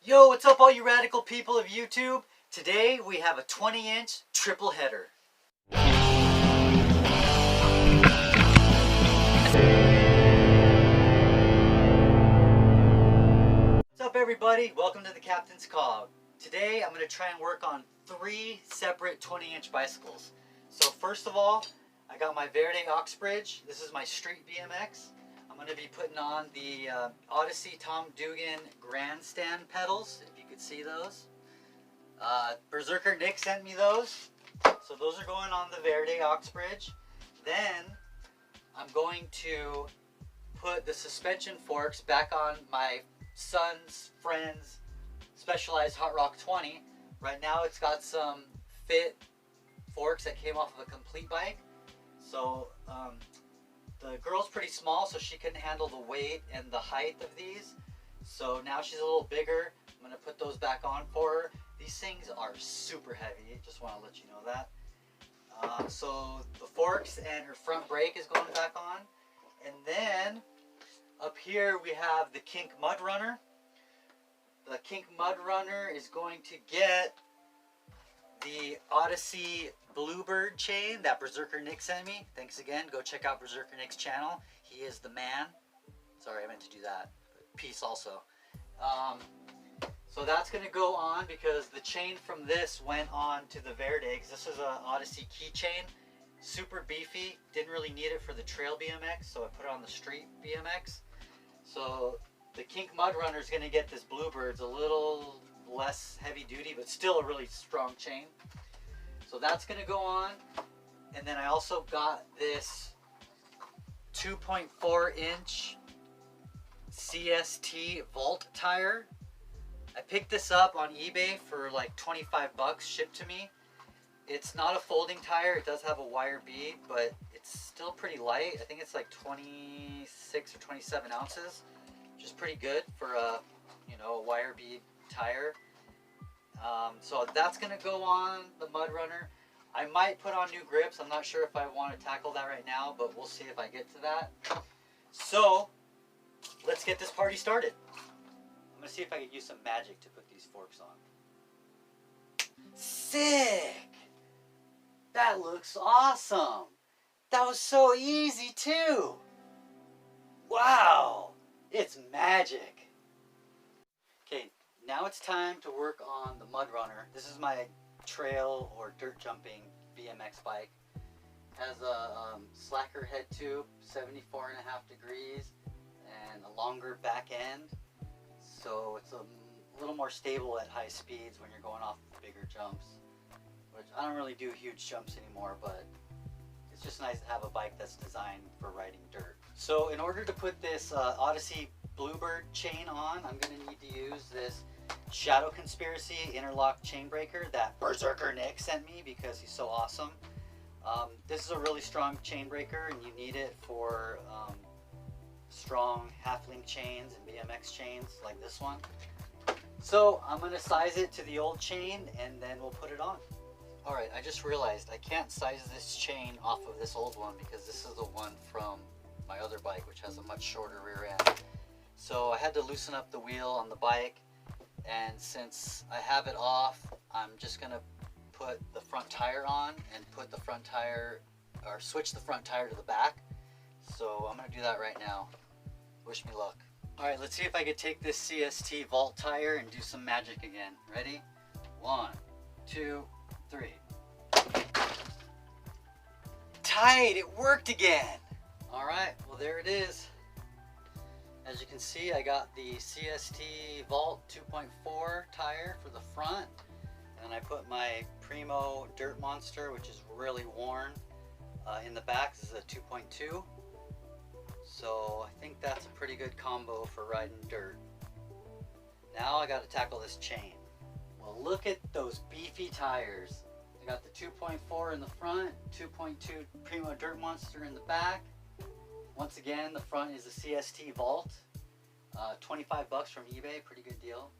Yo, what's up all you radical people of YouTube? Today we have a 20-inch triple header. What's up everybody? Welcome to the Captain's Cog. Today I'm going to try and work on 3 separate 20-inch bicycles. So first of all, I got my Verde Oxbridge. This is my street BMX. I'm going to be putting on the Odyssey Tom Dugan Grandstand pedals, if you could see those. Berserker Nick sent me those. So those are going on the Verde Oxbridge. Then I'm going to put the suspension forks back on my son's friend's Specialized Hot Rock 20. Right now it's got some fit forks that came off of a complete bike. So the girl's pretty small, so she couldn't handle the weight and the height of these. So now she's a little bigger. I'm going to put those back on for her. These things are super heavy. Just want to let you know that. So the forks and her front brake is going back on. And then up here we have the Kink Mud Runner. The Kink Mud Runner is going to get the Odyssey Bluebird chain that Berserker Nick sent me. Thanks again. Go check out Berserker Nick's channel. He is the man. Sorry, I meant to do that. Peace also. So that's going to go on because the chain from this went on to the Verde. This is an Odyssey keychain. Super beefy. Didn't really need it for the trail BMX, so I put it on the street BMX. So the Kink Mud Runner is going to get this Bluebird. It's a little less heavy duty, but still a really strong chain. So that's going to go on. And then I also got this 2.4 inch CST Vault tire. I picked this up on eBay for like 25 bucks shipped to me. It's not a folding tire. It does have a wire bead, but it's still pretty light. I think it's like 26 or 27 ounces, which is pretty good for a, a wire bead tire. So that's going to go on the Mud Runner. I might put on new grips. I'm not sure if I want to tackle that right now, but we'll see if I get to that. So let's get this party started. I'm going to see if I can use some magic to put these forks on. Sick! That looks awesome! That was so easy too! Wow! It's magic! Okay, now it's time to work on the Mud Runner. This is my trail or dirt jumping BMX bike. It has a slacker head tube, 74.5 degrees, and a longer back end. So it's a little more stable at high speeds when you're going off bigger jumps. Which I don't really do huge jumps anymore, but it's just nice to have a bike that's designed for riding dirt. So in order to put this Odyssey Bluebird chain on, I'm going to need to use this Shadow Conspiracy interlock chain breaker that Berserker Nick sent me because he's so awesome. This is a really strong chain breaker, and you need it for strong half-link chains and BMX chains like this one. So I'm going to size it to the old chain and then we'll put it on. Alright, I just realized I can't size this chain off of this old one because this is the one from my other bike, which has a much shorter rear end. So I had to loosen up the wheel on the bike, and since I have it off, I'm just going to put the front tire on and put the front tire, or switch the front tire to the back. So I'm going to do that right now. Wish me luck. Alright, let's see if I can take this CST Vault tire and do some magic again. Ready? 1, 2, 3. Tight! It worked again! Alright, well there it is. As you can see, I got the CST Vault 2.4 tire for the front. And I put my Primo Dirt Monster, which is really worn, in the back. This is a 2.2. So I think that's a pretty good combo for riding dirt. Now I got to tackle this chain. Well, look at those beefy tires. I got the 2.4 in the front, 2.2 Primo Dirt Monster in the back. Once again, the front is a CST Vault. 25 bucks from eBay, pretty good deal.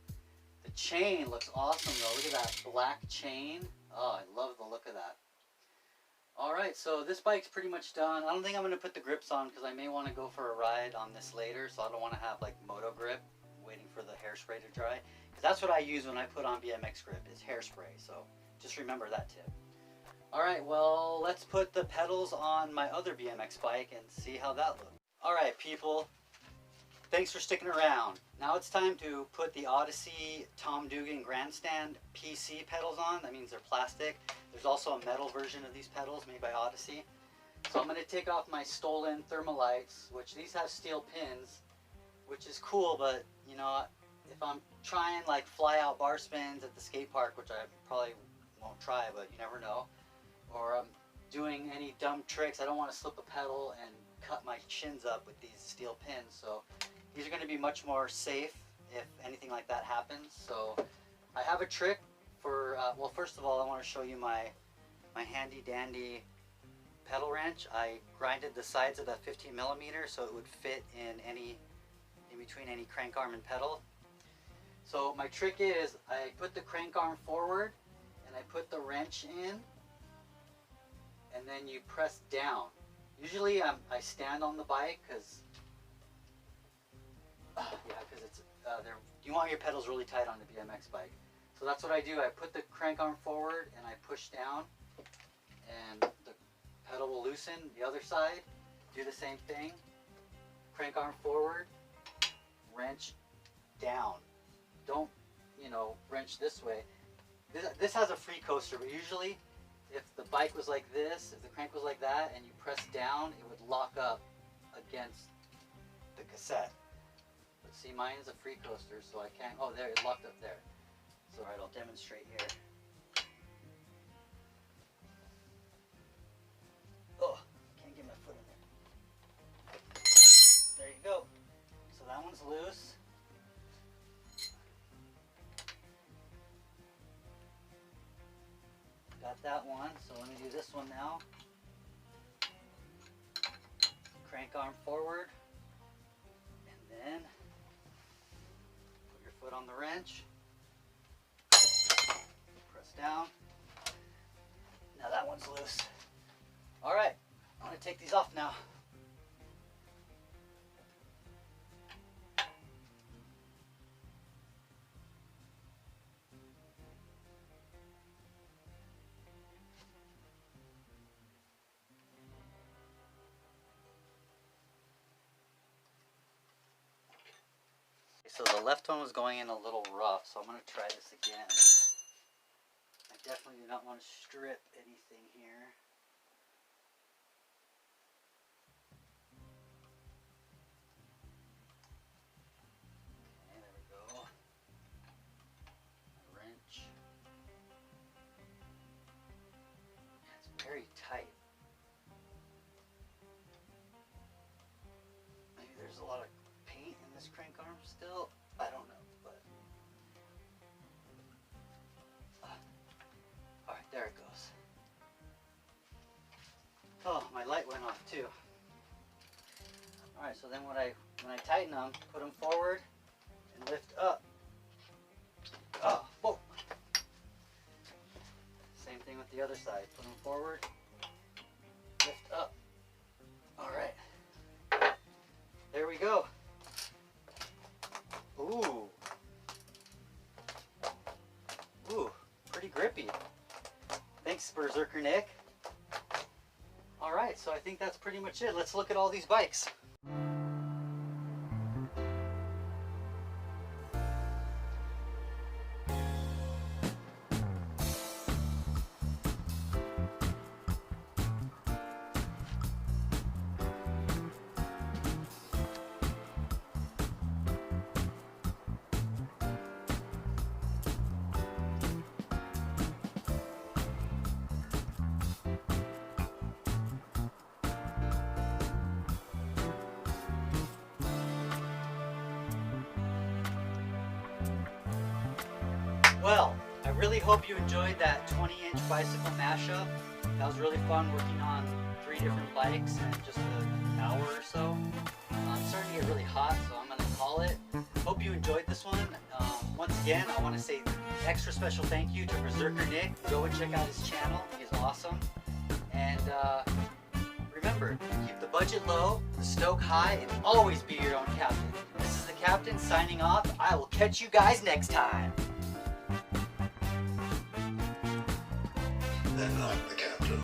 The chain looks awesome though. Look at that black chain. Oh, I love the look of that. Alright, so this bike's pretty much done. I don't think I'm going to put the grips on because I may want to go for a ride on this later, so I don't want to have like moto grip waiting for the hairspray to dry. That's what I use when I put on BMX grip, is hairspray. So just remember that tip. All right, well, let's put the pedals on my other BMX bike and see how that looks. All right, people, thanks for sticking around. Now it's time to put the Odyssey Grandstand PC pedals on. That means they're plastic. There's also a metal version of these pedals made by Odyssey. So I'm going to take off my stolen Thermalights, which these have steel pins, which is cool, but you know, if I'm trying like fly out bar spins at the skate park, which I probably won't try, but you never know, or I'm doing any dumb tricks, I don't want to slip a pedal and cut my shins up with these steel pins. So these are going to be much more safe if anything like that happens. So I have a trick for, well, first of all, I want to show you my handy dandy pedal wrench. I grinded the sides of that 15 millimeter so it would fit in between any crank arm and pedal. So my trick is I put the crank arm forward and I put the wrench in, and then you press down. Usually I stand on the bike because it's you want your pedals really tight on the BMX bike. So that's what I do. I put the crank arm forward and I push down, and the pedal will loosen. The other side, do the same thing. Crank arm forward, wrench down. Don't, you know, wrench this way. This has a free coaster, but usually if the bike was like this, if the crank was like that, and you press down, it would lock up against the cassette. But see, mine is a free coaster, so I can't, oh there, it locked up there. So alright, I'll demonstrate here. Oh, can't get my foot in there. There you go. So that one's loose. Got that one, so let me do this one now. Crank arm forward, and then put your foot on the wrench, press down. Now that one's loose. Alright, I'm going to take these off now. So the left one was going in a little rough, so I'm going to try this again. I definitely do not want to strip anything here. Okay, there we go. Wrench. It's very tight. Maybe there's a lot of paint in this crank arm still. I don't know, but all right, there it goes. Oh, my light went off too. All right, so then when I tighten them, put them forward and lift up. Oh, whoa. Same thing with the other side. Put them forward, lift up. All right, there we go. Ooh. Ooh, pretty grippy. Thanks, Berserker Nick. Alright, so I think that's pretty much it. Let's look at all these bikes. Well, I really hope you enjoyed that 20-inch bicycle mashup. That was really fun working on 3 different bikes in just an hour or so. It's starting to get really hot, so I'm going to call it. Hope you enjoyed this one. Once again, I want to say extra special thank you to Berserker Nick. Go and check out his channel. He's awesome. And remember, keep the budget low, the stoke high, and always be your own captain. This is the captain. Captain signing off. I will catch you guys next time. Then like the